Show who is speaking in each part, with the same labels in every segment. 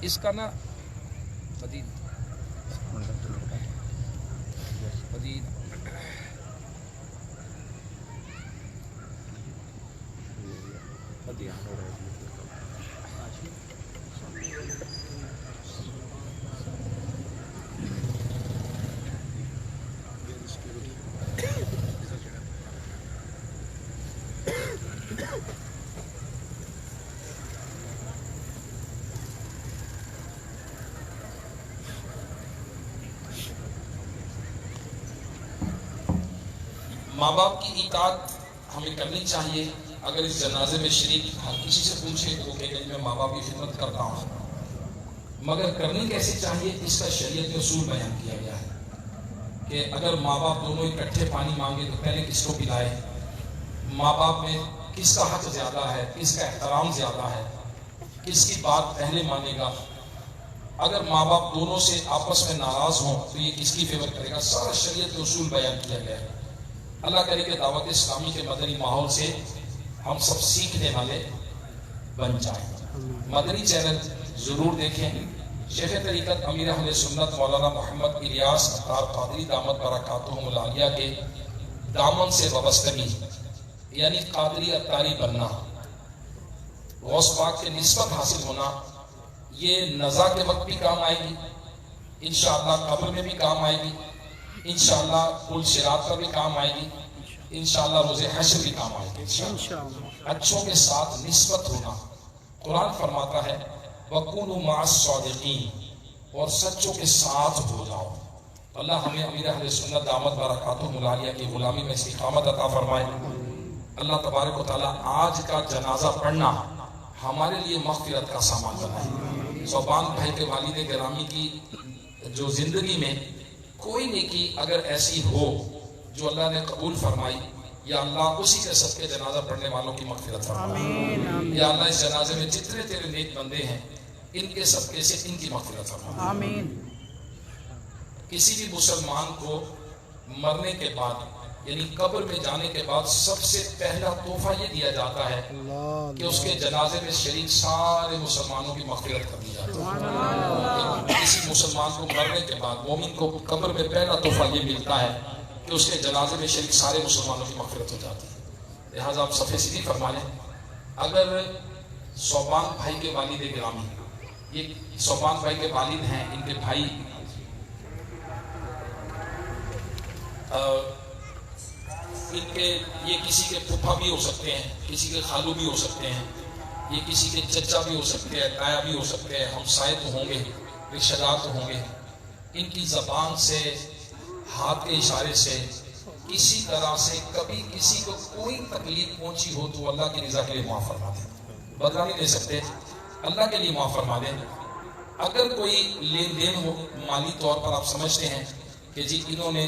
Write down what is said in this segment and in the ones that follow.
Speaker 1: इसका ना मदीना माँ बाप की इताअत हमें करनी चाहिए। अगर इस जनाजे में शरीक हर किसी से पूछे तो कहेगा मैं माँ बाप की खिदमत करता हूँ, मगर करनी कैसे चाहिए इसका शरीयत में उसूल बयान किया गया है कि अगर माँ बाप दोनों इकट्ठे पानी मांगे तो पहले किसको पिलाए, माँ बाप में किसका हक ज्यादा है, किसका एहतराम ज्यादा है, किसकी बात पहले मानेगा। अगर माँ बाप दोनों से आपस में नाराज हों तो ये किसकी फेवर करेगा, सारा शरीयत में उसूल बयान किया गया है। अल्लाह करे कि दावत इस्लामी के मदनी माहौल से हम सब सीखने वाले बन जाएं। मदनी चैनल जरूर देखें। शेख तरीक़त अमीर अहले सुन्नत मौलाना मोहम्मद इलियास अत्तार क़ादरी दामत बरकातुहुल आलिया के दामन से वबस्तगी यानी क़ादरी अत्तारी बनना, गौस पाक के निस्बत हासिल होना, ये नज़ा के वक्त भी काम आएगी, इंशाअल्लाह कब्र में भी काम आएगी, इंशाअल्लाह पुल सिरात पर भी काम आएगी, इंशाअल्लाह रोज़े हश्र भी काम आएगी इंशाअल्लाह। अच्छों के साथ निस्बत होना, कुरान फरमाता है वकुनु माअस सादिकीन, और सच्चों के साथ हो जाओ। अल्लाह हमें अमीर अहले सुन्नत दामत बरकातुहुल आलिया की गुलामी में इस्तिकामत अता फरमाए। अल्लाह तबारक व तआला आज का जनाजा पढ़ना हमारे लिए मग़फ़िरत का सामान बनाए। सोबान भाई के वालिद गिरामी की जो जिंदगी में कोई नेकी अगर ऐसी हो जो अल्लाह ने कबूल फरमाई, या अल्लाह उसी के सदके जनाजा पढ़ने वालों की मग़फ़िरत फरमाए। या अल्लाह इस जनाजे में जितने तेरे नेक बंदे हैं इनके सदके से इनकी मग़फ़िरत फरमाए। आमीन। किसी भी मुसलमान को मरने के बाद यानी कब्र में जाने के बाद सबसे पहला तोहफा ये दिया जाता है कि उसके जनाजे में शरीक सारे मुसलमानों की मग़फ़िरत कर दी जाती है। किसी मुसलमान को मरने के बाद मोमिन को कब्र में पहला तोहफा ये मिलता है कि उसके जनाजे में शरीक सारे मुसलमानों की मग़फ़िरत हो जाती है। लिहाजा आप सफ़े सीधी फरमा लें। अगर सोबान भाई के वालिद गिरामी, ये सोबान भाई के वालिद हैं, इनके भाई इनके ये किसी के फूफा भी हो सकते हैं, किसी के खालू भी हो सकते हैं, ये किसी के चचा भी हो सकते हैं, ताया भी हो सकते हैं, हमसाये तो होंगे, रिश्तेदार तो होंगे। इनकी ज़बान से, हाथ के इशारे से किसी तरह से कभी किसी को कोई तकलीफ पहुंची हो तो अल्लाह की रज़ा के लिए माफ़ फरमा दें। बदला नहीं दे सकते, अल्लाह के लिए माफ़ फरमा दें। अगर कोई लेन देन हो माली तौर पर, आप समझते हैं कि जी इन्होंने,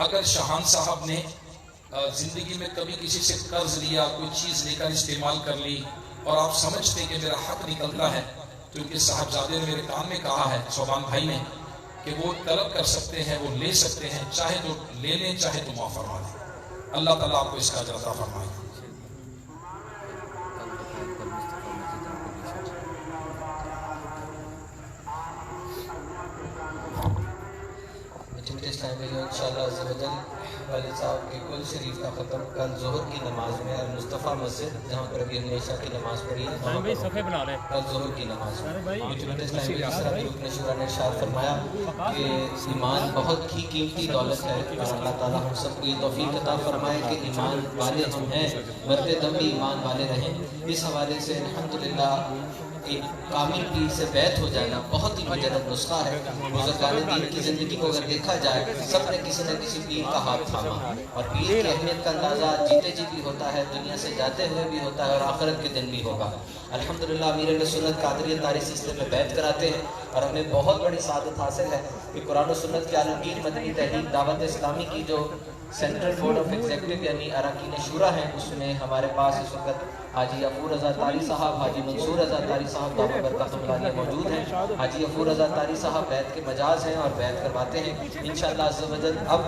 Speaker 1: अगर शहान साहब ने जिंदगी में कभी किसी से कर्ज लिया, कोई चीज लेकर इस्तेमाल कर ली, और आप समझते कि मेरा हक निकलता है, तो इनके साहबजादे ने मेरे कान में कहा है, सोबान भाई ने, कि वो तलब कर सकते हैं, वो ले सकते हैं, चाहे तो ले लें चाहे तो माफ फरमा दें। अल्लाह ताला आपको इसका अजर अता फरमाए।
Speaker 2: वालिद साहब के कुल शरीफ का ख़त्म कल ज़ोहर की नमाज में और मुस्तफ़ा मस्जिद जहाँ पर अभी हमने ईशा की नमाज पढ़ी है, कल ज़ोहर की नमाज में शुरा ने इरशाद फरमाया कि ईमान बहुत ही कीमती दौलत है, और अल्लाह ताला हम सबको ये तौफीक अता फरमाए कि ईमान वाले हम हैं, मरते दम भी ईमान वाले रहें। इस हवाले से अल्हम्दुलिल्लाह एक कामिल पीर से बैत हो जाना बहुत ही मुजरद नुस्खा है। बुज़ुर्गान दीन की ज़िंदगी को अगर देखा जाए, सब ने किसी न किसी पीर का हाथ थामा, और पीर की अहमियत का अंदाज़ा जीते जी भी होता है, दुनिया से जाते हुए भी होता है, और आखिरत के दिन भी होगा। अल्हम्दुलिल्लाह अमीर अहले सुन्नत क़ादरी अत्तारी सिलसिले में बैत कराते हैं, और हमें बहुत बड़ी सादत हासिल है कि कुरान और सुन्नत के आलमगीर मदनी तहरीक दावत इस्लामी की जो सेंट्रल बोर्ड ऑफ एग्जीक्यूटिव यानी अरकान शुरा है, उसमें हमारे पास इस वक्त حاجی غفور رضا تاری صاحب، حاجی منصور رضا تاری صاحب دامت برکاتہ العالیہ موجود ہیں۔ حاجی غفور رضا تاری صاحب بیعت کے مجاز ہیں اور بیعت کرواتے ہیں انشاءاللہ عز و جل۔ اب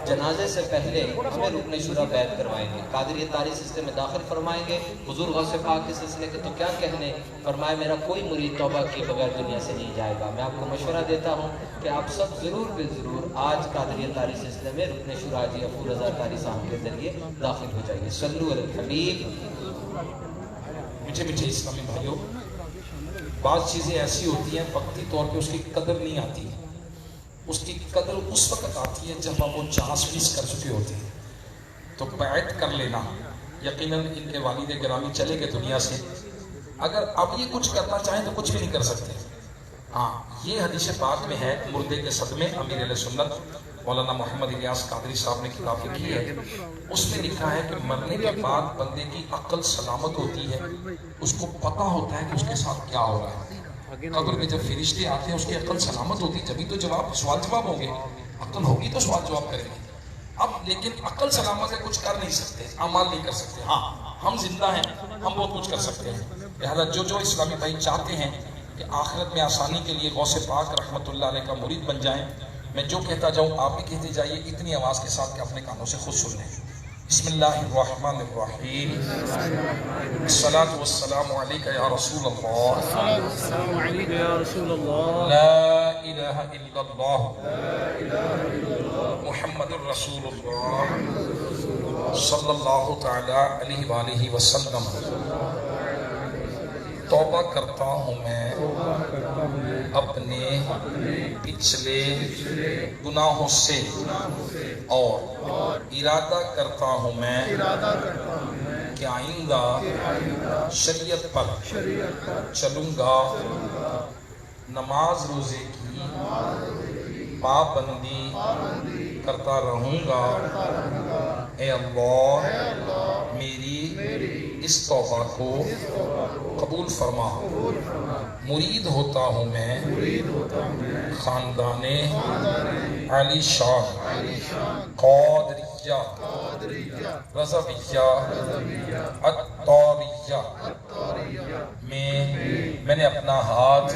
Speaker 2: جنازے سے پہلے ہمیں رکن شورا بیعت کروائیں گے، قادری تاری سلسلے میں داخل فرمائیں گے۔ حضور غوث پاک کے سلسلے کے تو کیا کہنے، فرمایا میرا کوئی مرید توبہ کے بغیر دنیا سے نہیں جائے گا۔ میں آپ کو مشورہ دیتا ہوں کہ آپ سب ضرور بے ضرور آج قادری تاری سلسلے میں رکن شورا حاجی غفور رضا تاری صاحب کے ذریعے داخل ہو جائیے۔ صلو علی الحبیب۔
Speaker 1: میٹھے میٹھے اسلامی بھائیوں، بعض چیزیں ایسی ہوتی ہیں وقتی طور پہ اس کی قدر نہیں آتی، اس کی قدر اس وقت آتی ہے جب آپ وہ چانس مس کر چکے ہوتے ہیں۔ تو بیعت کر لینا، یقیناً ان کے والد گرامی چلے گئے دنیا سے، اگر اب یہ کچھ کرنا چاہیں تو کچھ بھی نہیں کر سکتے۔ ہاں، یہ حدیث پاک میں ہے، مردے کے صدمے، امیر اہل سنت مولانا محمد الیاس قادری صاحب نے کتاب لکھی ہے، اس میں لکھا ہے کہ مرنے کے بعد بندے کی عقل سلامت ہوتی ہے، اس کو پتہ ہوتا ہے کہ اس کے ساتھ کیا ہو رہا ہے۔ قبر میں جب فرشتے آتے ہیں اس کی عقل سلامت ہوتی ہے، جبھی تو سوال جواب ہوں گے، عقل ہوگی تو سوال جواب کریں گے۔ اب لیکن عقل سلامت ہے، کچھ کر نہیں سکتے، اعمال نہیں کر سکتے۔ ہاں ہم زندہ ہیں، ہم بہت کچھ کر سکتے ہیں۔ لہذا جو اسلامی بھائی چاہتے ہیں کہ آخرت میں آسانی کے لیے غوث پاک رحمۃ اللہ علیہ کا مرید بن جائیں، میں جو کہتا جاؤں آپ بھی کہتے جائیے اتنی آواز کے ساتھ کہ اپنے کانوں سے خود سن لیں۔ بسم اللہ الرحمن الرحیم، الصلاۃ والسلام علیک یا رسول اللہ، لا الہ الا اللہ محمد الرسول اللہ صلی اللہ تعالی علیہ وآلہ وسلم۔ توبہ کرتا ہوں میں اپنے پچھلے گناہوں سے اور ارادہ کرتا ہوں میں کہ آئندہ شریعت پر چلوں گا، نماز روزے کی پابندی کرتا رہوں گا۔ اے اللہ میری اس توبہ کو قبول فرما۔ مرید ہوتا ہوں میں خاندان علی شان قادریہ رضویہ عطاریہ میں نے اپنا ہاتھ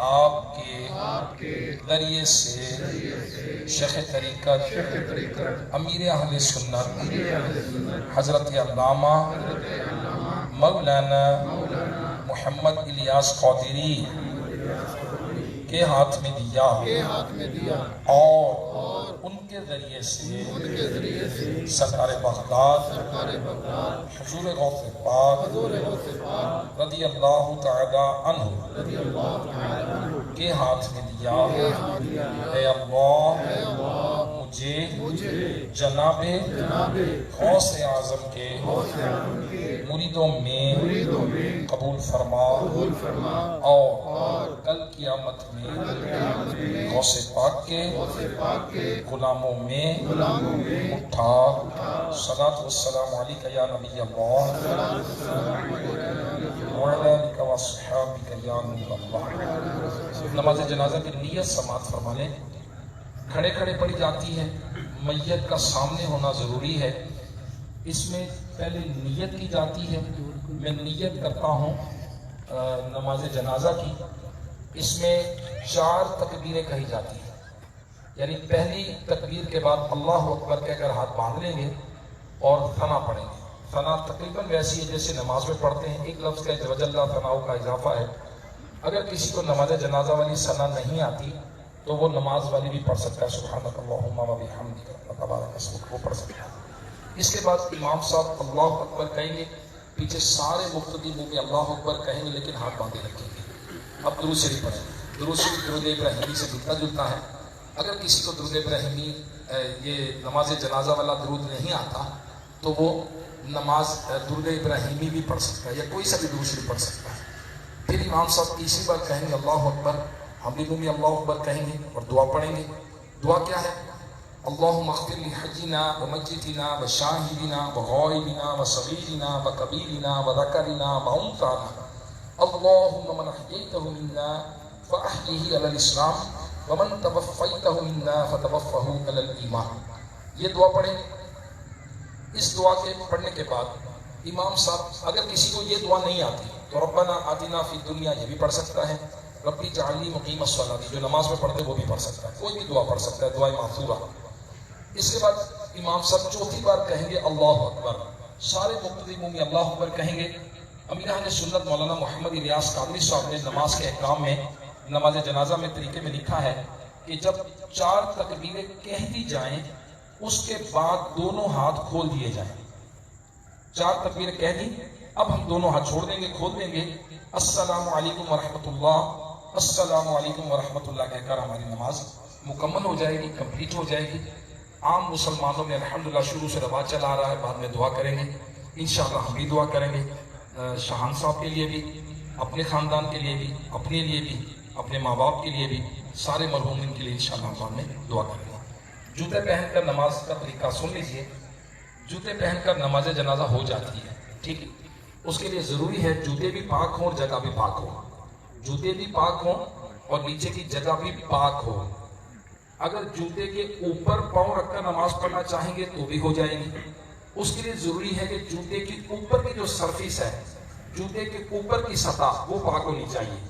Speaker 1: آپ کے ذریعے سے شیخ طریقت امیر اہل سنت حضرت علامہ مولانا محمد الیاس قادری کے ہاتھ میں دیا اور ان کے ذریعے سے سرکار بغداد حضور غوث پاک رضی اللہ تعالی عنہ کے ہاتھ میں دیا۔ اے اللہ مجھے جناب غوث اعظم کے مریدوں میں قبول فرما اور کل قیامت میں غوث پاک کے غلاموں میں اٹھا۔ صلاۃ والسلام علیک یا نبی اللہ وعلی آلک واصحابک یا نور اللہ۔ نماز جنازہ کی نیت سماعت فرما لیں، کھڑے کھڑے پڑھی جاتی ہے، میت کا سامنے ہونا ضروری ہے۔ اس میں پہلے نیت کی جاتی ہے، میں نیت کرتا ہوں نماز جنازہ کی۔ اس میں 4 تکبیریں کہی جاتی ہیں، یعنی پہلی تکبیر کے بعد اللہ اکبر کہہ کر ہاتھ باندھ لیں گے اور ثنا پڑھیں گے۔ ثنا تقریباً ویسی ہے جیسے نماز میں پڑھتے ہیں، ایک لفظ کا وجل ثناء کا اضافہ ہے۔ اگر کسی کو نماز جنازہ والی ثنا نہیں آتی تو وہ نماز والی بھی پڑھ سکتا ہے، سبحانک اللہم و بحمدک تبارک اسمک، وہ پڑھ سکتا ہے۔ اس کے بعد امام صاحب اللہ اکبر کہیں گے، پیچھے سارے مقتدی منہ میں اللہ اکبر کہیں گے لیکن ہاتھ باندھے رکھیں گے۔ اب درود شریف پڑھیں۔ درود شریف درود ابراہیمی سے ملتا جلتا ہے۔ اگر کسی کو درود ابراہیمی یہ نماز جنازہ والا درود نہیں آتا تو وہ نماز درود ابراہیمی بھی پڑھ سکتا ہے یا کوئی سا بھی درود شریف پڑھ سکتا ہے۔ پھر امام صاحب تیسری بار کہیں گے اللہ اکبر، ہم بھی منہ میں اللہ اکبر کہیں گے اور دعا پڑھیں گے۔ دعا کیا ہے؟ اللہم اغفر لحجنا ومجدنا وشاہدنا وغائبنا وصغیرنا وکبیرنا وذکرنا وانثانا اللہم من احییتہ منا فاحیہ علی الاسلام ومن توفیتہ منا فتوفہ علی الایمان۔ یہ دعا پڑھیں۔ اس دعا کے پڑھنے کے بعد इमाम साहब अगर किसी को ये दुआ नहीं आती तो रब्बना आतिना फी दुनिया ये भी पढ़ सकता है, रब्बी जअलनी मुकीमस सलाती जो नमाज में पढ़ते वो भी पढ़ सकता है, कोई भी दुआ पढ़ सकता है, दुआ मासूरा। इसके बाद इमाम साहब चौथी बार कहेंगे अल्लाह अकबर, सारे मुक्तदी मुंह में अल्लाह अकबर कहेंगे। अमीर अहले सुन्नत मौलाना मोहम्मद इलियास कादरी साहब ने नमाज के अहकाम में नमाज जनाजा में तरीके में लिखा है कि जब 4 तकबीरें कह दी जाएं उसके बाद दोनों हाथ खोल दिए जाएं। 4 तकबीरें कह दी, अब हम दोनों हाथ छोड़ देंगे, खोल देंगे, अस्सलामु अलैकुम व रहमतुल्लाह, अस्सलामु अलैकुम व रहमतुल्लाह कहकर हमारी नमाज मुकम्मल हो जाएगी, कंप्लीट हो जाएगी। आम मुसलमानों में अल्हम्दुलिल्लाह शुरू से रवाज चला आ रहा है, बाद में दुआ करेंगे इंशाअल्लाह, हम भी दुआ करेंगे शाहान साहब के लिए भी, अपने ख़ानदान के लिए भी, अपने लिए भी, अपने माँ बाप के लिए भी, सारे मरहूमिन के लिए इंशाअल्लाह बाद में दुआ करेंगे। जूते पहनकर नमाज का तरीका सुन लीजिए। जूते पहनकर नमाज जनाजा हो जाती है, ठीक है, उसके लिए ज़रूरी है जूते भी पाक हों और जगह भी पाक हो, जूते भी पाक हों और नीचे की जगह भी पाक हो। अगर जूते के ऊपर पाँव रखकर नमाज पढ़ना चाहेंगे तो भी हो जाएगी। उसके लिए जरूरी है कि जूते के ऊपर की जो सरफेस है, जूते के ऊपर की सतह वो पाक होनी चाहिए।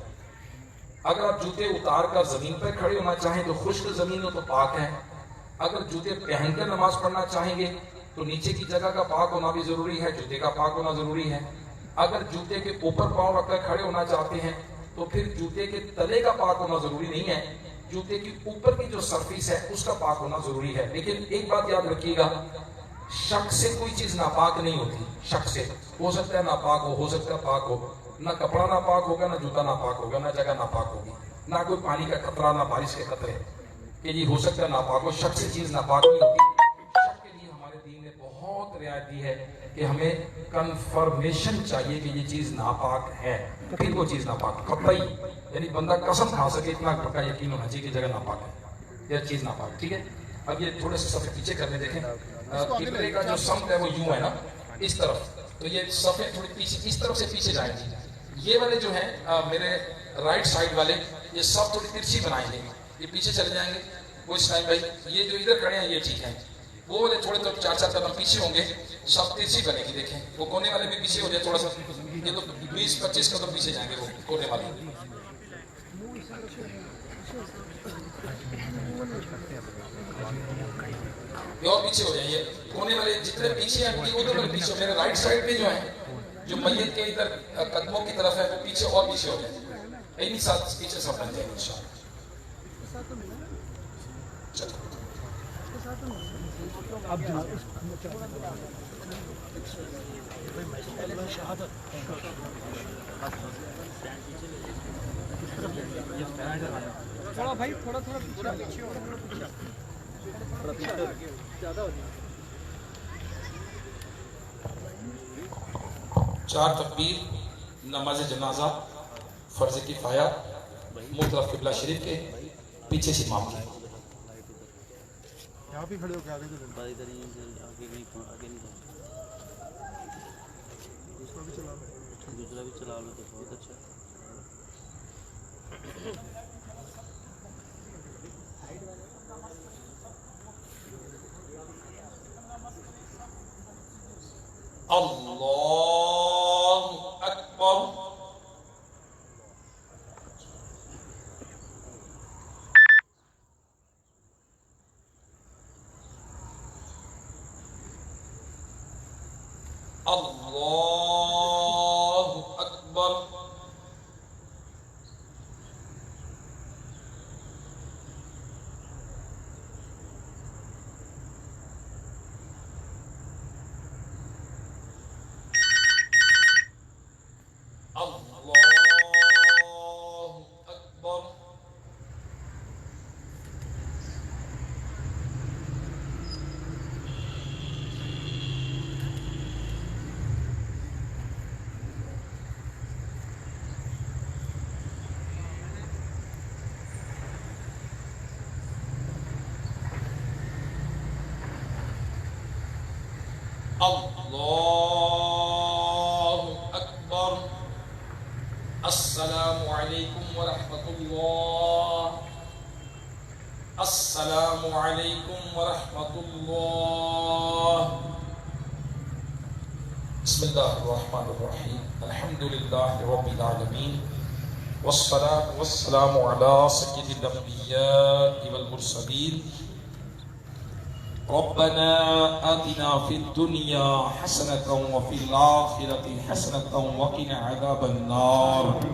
Speaker 1: अगर आप जूते उतार कर जमीन पर खड़े होना चाहें तो खुश्क जमीन हो तो पाक है। अगर जूते पहनकर नमाज पढ़ना चाहेंगे तो नीचे की जगह का पाक होना भी जरूरी है, जूते का पाक होना जरूरी है। अगर जूते के ऊपर पाँव रखकर खड़े होना चाहते हैं तो फिर जूते के तले का पाक होना जरूरी नहीं है, जूते की ऊपर की जो सरफेस है उसका पाक होना जरूरी है। लेकिन एक बात याद रखिएगा, शक से कोई चीज नापाक नहीं होती। शक से हो सकता है नापाक हो सकता है पाक हो, ना कपड़ा नापाक होगा, ना जूता नापाक होगा, ना जगह नापाक होगी, ना कोई पानी का खतरा, ना बारिश के खतरे, कि ये हो सकता है नापाक हो। शक से चीज नापाक नहीं होती। शक के लिए हमारे दीन ने बहुत रियायत दी है कि हमें कंफर्मेशन चाहिए कि ये चीज नापाक है, फिर वो चीज नापाक कतई, यानी बंदा कसम खा सके इतना पक्का यकीन होना चाहिए कि जगह नापाक है, यह चीज नापाक। ठीक है, अब ये थोड़े से सफे पीछे करने देखें। किबले का जो समत है वो यूं है ना, इस तरफ, तो ये सफे थोड़ी पीछे इस तरफ से पीछे जाएंगे। ये वाले जो है मेरे राइट साइड वाले, ये सब थोड़ी तिरछी बनाएंगे, ये पीछे चले जाएंगे। वो इस टाइम भाई ये जो इधर खड़े हैं ये ठीक है, वो वाले थोड़े तो 4-4 कदम पीछे होंगे, सब तिरछी बनेगी। देखें वो कोने वाले भी पीछे हो जाए थोड़ा सा, ये तो 20-25 कदम पीछे जाएंगे वो कोने वाले। और पीछे हो जाइए, कोने वाले जितने पीछे हैं उधर वाले पीछे। मेरे राइट साइड पे जो है, जो मैयत के इधर कदमों की तरफ है, वो पीछे और पीछे हो जाए, इन्हीं साथ पीछे सब बन जाएंगे इंशाल्लाह।
Speaker 3: थोड़ा भाई थोड़ा पीछे हो, ज्यादा हो जाए।
Speaker 1: 4 तकबीर, नमाज जनाजा, फर्ज किफाया, मुंह तरफ किबला शरीफ के, पीछे से इमाम की।
Speaker 3: यहाँ भी खड़े हो, आगे
Speaker 4: दूसरा भी चला लो तो बहुत अच्छा।
Speaker 1: अल्लाहु अकबर। अल्लाहु अकबर। अल्लाहु अकबर। अस्सलामु अलैकुम व रहमतुल्लाह। अस्सलामु अलैकुम व रहमतुल्लाह। بسم اللہ الرحمن الرحیم الحمد للہ رب العالمین والصلاة والسلام علی سید الانبیاء والمرسلین ربنا آتنا فی الدنیا حسنة وفی الآخرة حسنة وقنا عذاب النار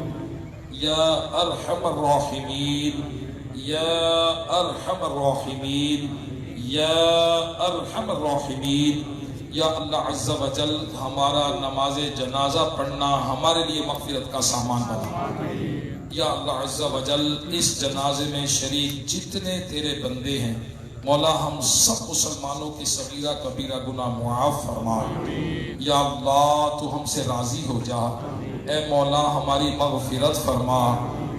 Speaker 1: یا ارحم الراحمین یا ارحم الراحمین یا ارحم الراحمین۔ یا اللہ عز و جل ہمارا نماز جنازہ پڑھنا ہمارے لیے مغفرت کا سامان بنا۔ یا اللہ عز و جل اس جنازے میں شریک جتنے تیرے بندے ہیں مولا ہم سب مسلمانوں کی صغیرہ کبیرہ گناہ معاف فرما۔ یا اللہ تو ہم سے راضی ہو جا، اے مولا ہماری مغفرت فرما،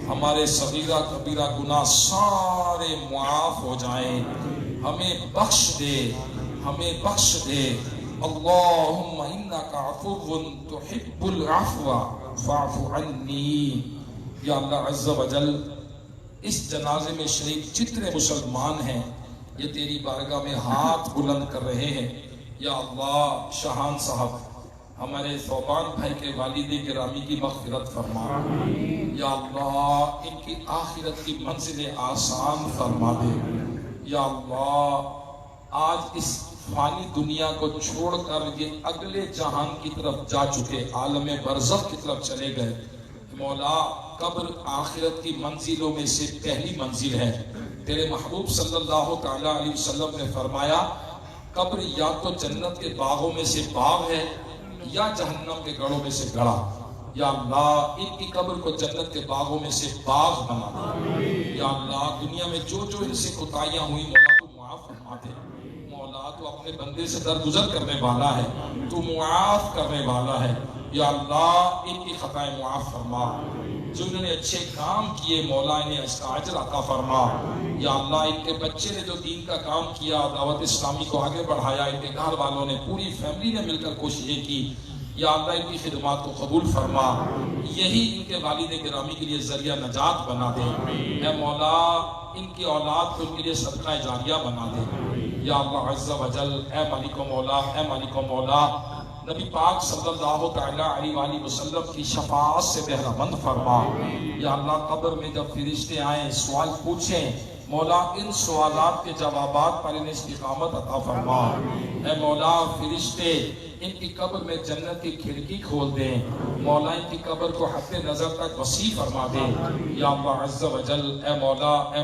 Speaker 1: ہمارے صغیرہ کبیرہ گناہ سارے معاف ہو جائیں، ہمیں بخش دے، ہمیں بخش دے۔ اللہم انکا عفو تحب العفو فاعف عنی۔ یا اللہ عز و جل اس جنازے میں شریک جتنے مسلمان ہیں یہ تیری بارگاہ میں ہاتھ بلند کر رہے ہیں۔ یا اللہ شاہان صاحب ہمارے ثوبان بھائی کے والد گرامی کی مغفرت فرما۔ یا اللہ ان کی آخرت کی منزل آسان فرما دے۔ یا اللہ آج اس فانی دنیا کو چھوڑ کر یہ اگلے جہان کی طرف جا چکے، عالم برزخ کی طرف چلے گئے، مولا قبر آخرت کی منزلوں میں سے پہلی منزل ہے۔ تیرے محبوب صلی اللہ تعالیٰ علیہ وسلم نے فرمایا قبر یا تو جنت کے باغوں میں سے باغ ہے یا جہنم کے گڑھوں میں سے گڑھا۔ یا اللہ ان کی قبر کو جنت کے باغوں میں سے باغ بنا دے۔ یا اللہ دنیا میں جو جو ان سے کوتاہیاں ہوئی مولا تو معاف فرما دے۔ مولا تو اپنے بندے سے درگزر کرنے والا ہے، تو معاف کرنے والا ہے۔ یا اللہ ان کی خطائیں معاف فرما، جو انہوں نے اچھے کام کیے مولا انہیں اس کا اجر عطا فرما۔ یا اللہ ان کے بچے نے جو دین کا کام کیا، دعوت اسلامی کو آگے بڑھایا، ان کے گھر والوں نے پوری فیملی نے مل کر کوششیں کی، یا اللہ ان کی خدمات کو قبول فرما، یہی ان کے والد گرامی کے لیے ذریعہ نجات بنا دے۔ اے مولا ان کی اولاد کو ان کے لیے صدقہ جاریہ بنا دے۔ یا اللہ عز و جل اے مالک و مولا، اے مالک و مولا نبی پاک صلی اللہ تعالیٰ علیہ وآلہ وسلم کی شفاعت سے بہرہ مند فرما۔ یا اللہ قبر میں جب فرشتے آئیں سوال پوچھیں مولا ان سوالات کے جوابات پر انہیں استقامت عطا فرما۔ اے مولا فرشتے ان کی قبر میں جنت کی کھڑکی کھول دیں، مولا ان کی قبر کو حد نظر تک وسیع فرما دیں۔ یا اللہ عز و جل اے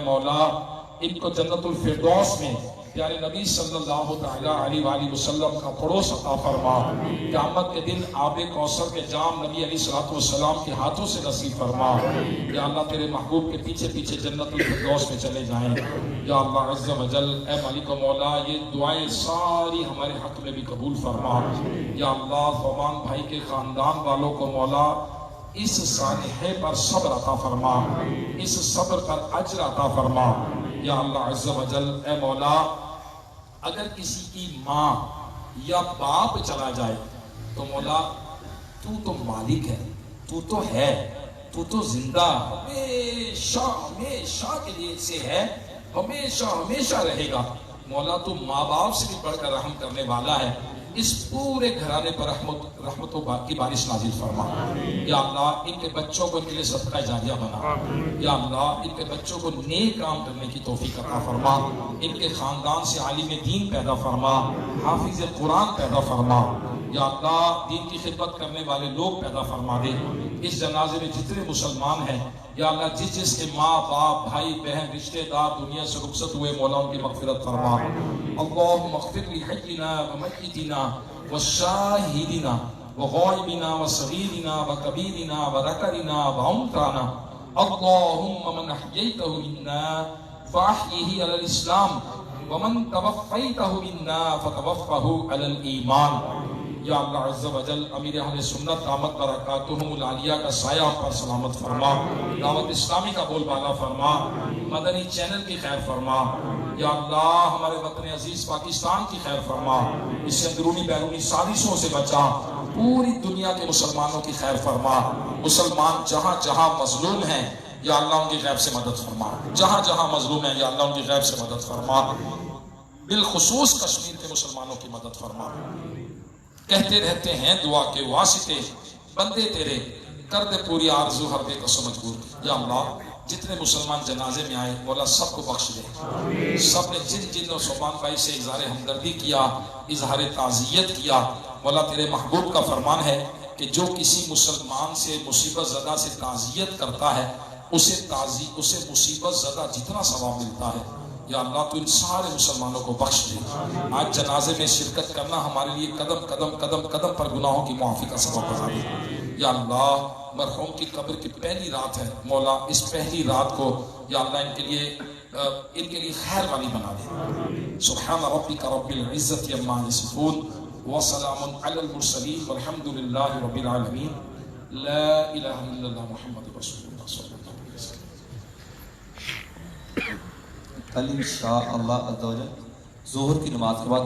Speaker 1: مولا ان کو جنت الفردوس میں پیارے نبی صلی اللہ تعالیٰ علیہ وآلہ وسلم کا پڑوس عطا فرما۔ قیامت کے دن آب کوثر کے جام نبی علیہ السلام کے ہاتھوں سے نصیب فرما۔ یا اللہ تیرے محبوب کے پیچھے پیچھے جنت الفردوس میں چلے جائیں۔ یا اللہ عز و جل اے مالک و مولا یہ دعائیں ساری ہمارے حق میں بھی قبول فرما۔ یا اللہ ثوبان بھائی کے خاندان والوں کو مولا اس سانحے پر صبر عطا فرما، اس صبر پر اجر عطا فرما۔ یا اللہ عز و جل اے مولا اگر کسی کی ماں یا باپ چلا جائے تو مولا تو مالک ہے، تو ہے، تو زندہ ہمیشہ ہمیشہ کے لیے سے ہے، ہمیشہ رہے گا۔ مولا تو ماں باپ سے بھی بڑھ کر رحم کرنے والا ہے، اس پورے گھرانے پر رحمت و کی بارش نازل فرما۔ یا اللہ ان کے بچوں کو ان کے لیے صدقہ جاریہ بنا۔ یا اللہ ان کے بچوں کو نیک کام کرنے کی توفیق عطا فرما، ان کے خاندان سے عالم دین پیدا فرما، حافظ قرآن پیدا فرما۔ یا اللہ دین کی خدمت کرنے والے لوگ پیدا فرما دے۔ اس جنازے میں جتنے مسلمان ہیں یا اللہ جس کے ماں باپ بھائی بہن رشتہ دار دنیا سے رخصت ہوئے مولا ان کی مغفرت فرما۔ اللہم اغفر لحینا ومیتنا وشاہدنا وغائبنا وصغیرنا وکبیرنا وذکرنا وانثانا۔ اللہم من احییتہ منا فاحیہ علی الاسلام ومن توفیتہ منا فتوفہ علی الایمان۔ یا اللہ عز و جل امیر اہل سنت دامت برکاتہم العالیہ کا سایہ پر سلامت فرما، دعوت اسلامی کا بول بالا فرما، مدنی چینل کی خیر فرما۔ یا اللہ ہمارے وطن عزیز پاکستان کی خیر فرما، اس سے اندرونی بیرونی سازشوں سے بچا، پوری دنیا کے مسلمانوں کی خیر فرما۔ مسلمان جہاں جہاں مظلوم ہیں یا اللہ ان کی غیب سے مدد فرما، جہاں جہاں مظلوم ہیں یا اللہ ان کی غیب سے مدد فرما، بالخصوص کشمیر کے مسلمانوں کی مدد فرما۔ कहते रहते हैं दुआ के वास्ते बंदे तेरे कर दे पूरी आरज़ू हर बेकसो मजबूर। या अल्लाह जितने मुसलमान जनाजे में आए मौला सबको बख्श दे। सब ने जिन जिन और सोबान भाई से इजहार हमदर्दी किया, इजहार ताज़ियत किया, मौला तेरे महबूब का फरमान है कि जो किसी मुसलमान से मुसीबत ज़दा से ताज़ियत करता है उसे मुसीबत ज़दा जितना सवाब मिलता है। या अल्लाह तू इन सारे मुसलमानों को बख्श दे। आज जनाजे में शिरकत करना हमारे लिए कदम कदम कदम कदम पर गुनाहों की माफ़ी का सबब बना दे। या अल्लाह मरहूम की कब्र की पहली रात है मौला, इस पहली रात को या अल्लाह इनके लिए खैर वाली बना दे। सुब्हान रब्बिका रब्बिल इज्जति अम्मा यसिफून व सलामुन अलल मुरसलीन वल्हम्दुलिल्लाहि रब्बिल आलमीन। ला इलाहा इल्लल्लाह मुहम्मदुर रसूलुल्लाह सल्लल्लाहु अलैहि वसल्लम।
Speaker 5: कल इंशाअल्लाह अज़्ज़ा वजल ज़ोहर की नमाज के बाद